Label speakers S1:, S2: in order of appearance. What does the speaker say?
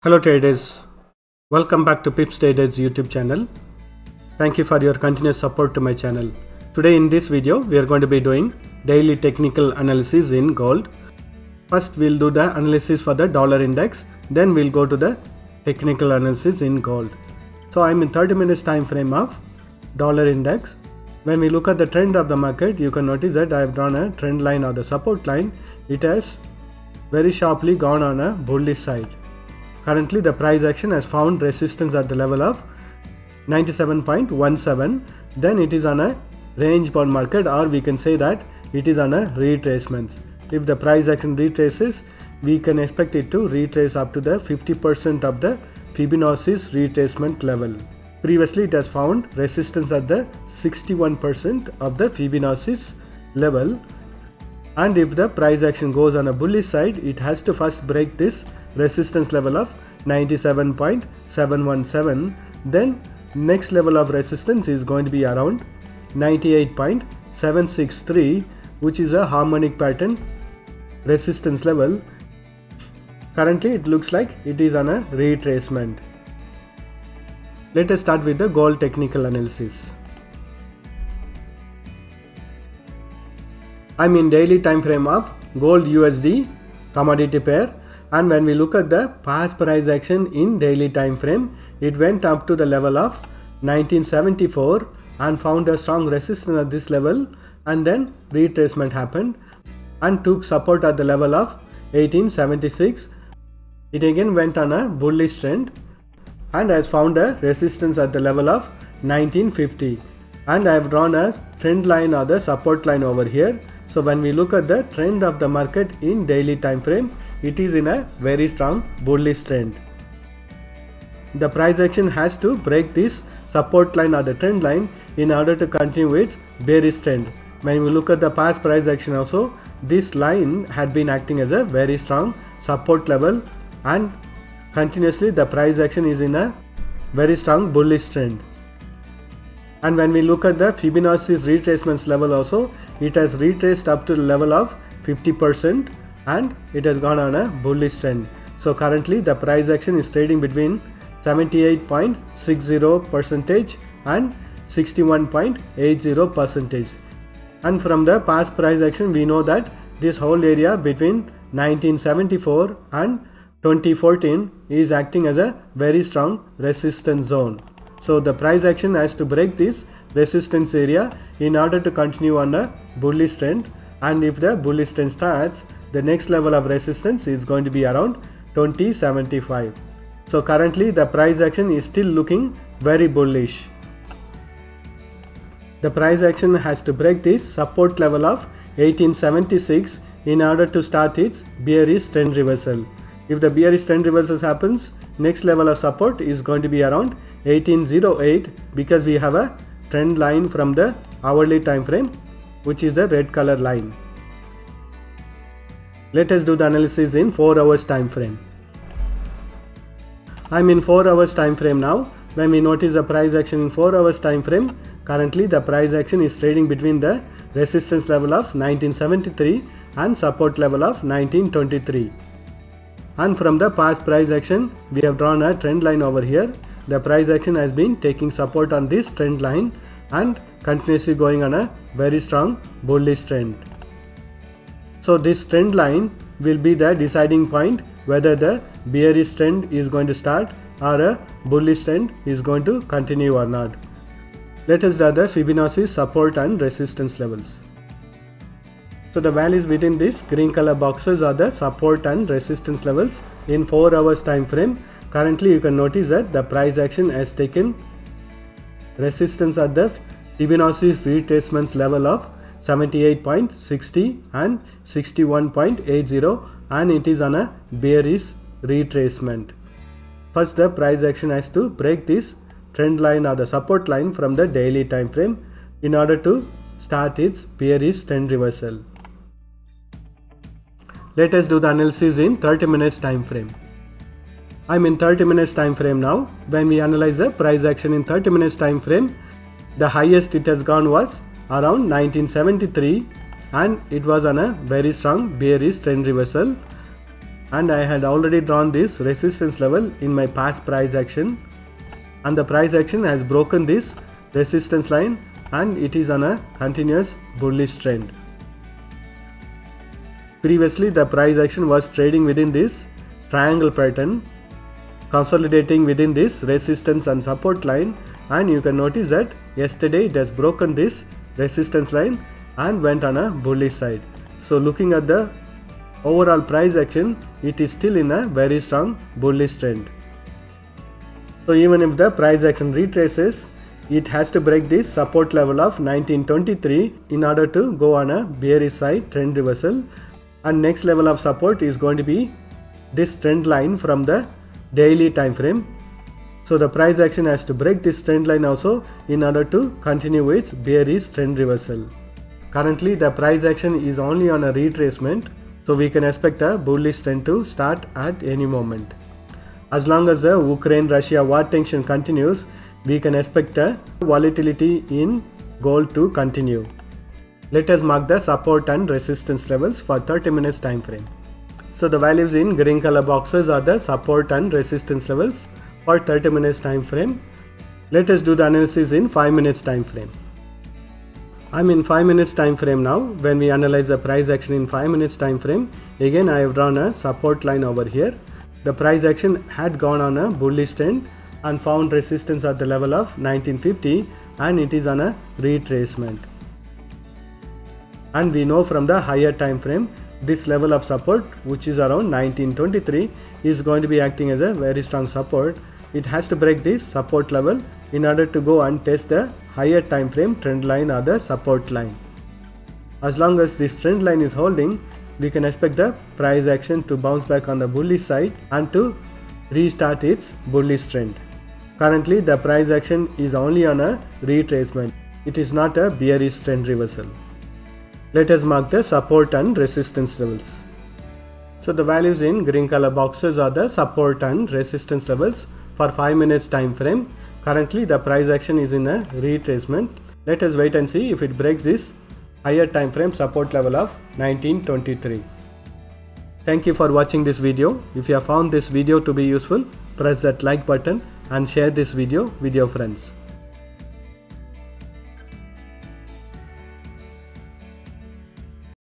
S1: Hello traders, welcome back to Pips Traders YouTube channel. Thank you for your continuous support to my channel. Today in this video we are going to be doing daily technical analysis in gold. First we'll do the analysis for the dollar index, then we'll go to the technical analysis in gold. So I'm in 30 minutes time frame of dollar index. When we look at the trend of the market, you can notice that I have drawn a trend line or the support line. It has very sharply gone on a bullish side. Currently the price action has found resistance at the level of 97.17. Then it is on a range bound market, or we can say that it is on a retracement. If the price action retraces, we can expect it to retrace up to the 50% of the Fibonacci's retracement level. Previously it has found resistance at the 61% of the Fibonacci's level, and if the price action goes on a bullish side, it has to first break this resistance level of 97.717. Then next level of resistance is going to be around 98.763, which is a harmonic pattern resistance level. Currently it looks like it is on a retracement. Let us start with the gold technical analysis. I'm in daily time frame of gold USD commodity pair, and when we look at the past price action in daily time frame, it went up to the level of 1974 and found a strong resistance at this level, and then retracement happened and took support at the level of 1876. It again went on a bullish trend and has found a resistance at the level of 1950, and I have drawn a trend line or the support line over here. So when we look at the trend of the market in daily time frame, it is in a very strong bullish trend. The price action has to break this support line or the trend line in order to continue its bearish trend. When we look at the past price action also, this line had been acting as a very strong support level, and continuously the price action is in a very strong bullish trend. And when we look at the Fibonacci's retracements level also, it has retraced up to the level of 50% and it has gone on a bullish trend. So currently the price action is trading between 78.60% and 61.80%. And from the past price action we know that this whole area between 1974 and 2014 is acting as a very strong resistance zone. So the price action has to break this resistance area in order to continue on a bullish trend, and if the bullish trend starts, the next level of resistance is going to be around 2075. So currently the price action is still looking very bullish. The price action has to break this support level of 1876 in order to start its bearish trend reversal. If the bearish trend reversal happens, next level of support is going to be around 1808, because we have a trend line from the hourly time frame, which is the red color line. Let us do the analysis in 4 hours time frame. I'm in 4 hours time frame now. When we notice the price action in 4 hours time frame, currently the price action is trading between the resistance level of 1973 and support level of 1923. And from the past price action, we have drawn a trend line over here. The price action has been taking support on this trend line and continuously going on a very strong bullish trend. So this trend line will be the deciding point whether the bearish trend is going to start or a bullish trend is going to continue or not. Let us draw the Fibonacci support and resistance levels. So the values within this green color boxes are the support and resistance levels in 4 hours time frame. Currently you can notice that the price action has taken resistance at the Fibonacci's retracement level of 78.60 and 61.80, and it is on a bearish retracement. First the price action has to break this trend line or the support line from the daily time frame in order to start its bearish trend reversal. Let us do the analysis in 30 minutes time frame. I'm in 30 minutes time frame now. When we analyze the price action in 30 minutes time frame, the highest it has gone was around 1973 and it was on a very strong bearish trend reversal. and I had already drawn this resistance level in my past price action, and the price action has broken this resistance line and it is on a continuous bullish trend. Previously the price action was trading within this triangle pattern, consolidating within this resistance and support line, and you can notice that yesterday it has broken this resistance line and went on a bullish side. So looking at the overall price action, it is still in a very strong bullish trend. So even if the price action retraces, it has to break this support level of 1923 in order to go on a bearish side trend reversal, and next level of support is going to be this trend line from the daily time frame. So the price action has to break this trend line also in order to continue its bearish trend reversal. Currently the price action is only on a retracement, so we can expect a bullish trend to start at any moment. As long as the Ukraine-Russia war tension continues, we can expect a volatility in gold to continue. Let us mark the support and resistance levels for 30 minutes time frame. So the values in green color boxes are the support and resistance levels for 30 minutes time frame. Let us do the analysis in 5 minutes time frame. I'm in 5 minutes time frame now. When we analyze the price action in 5 minutes time frame, again I have drawn a support line over here. The price action had gone on a bullish trend and found resistance at the level of 1950, and it is on a retracement. And we know from the higher time frame, this level of support, which is around 1923, is going to be acting as a very strong support. It has to break this support level in order to go and test the higher time frame trend line or the support line. As long as this trend line is holding, we can expect the price action to bounce back on the bullish side and to restart its bullish trend. Currently the price action is only on a retracement. It is not a bearish trend reversal. Let us mark the support and resistance levels. So the values in green color boxes are the support and resistance levels for 5 minutes time frame. Currently the price action is in a retracement. Let us wait and see if it breaks this higher time frame support level of 1923. Thank you for watching this video. If you have found this video to be useful, press that like button and share this video with your friends.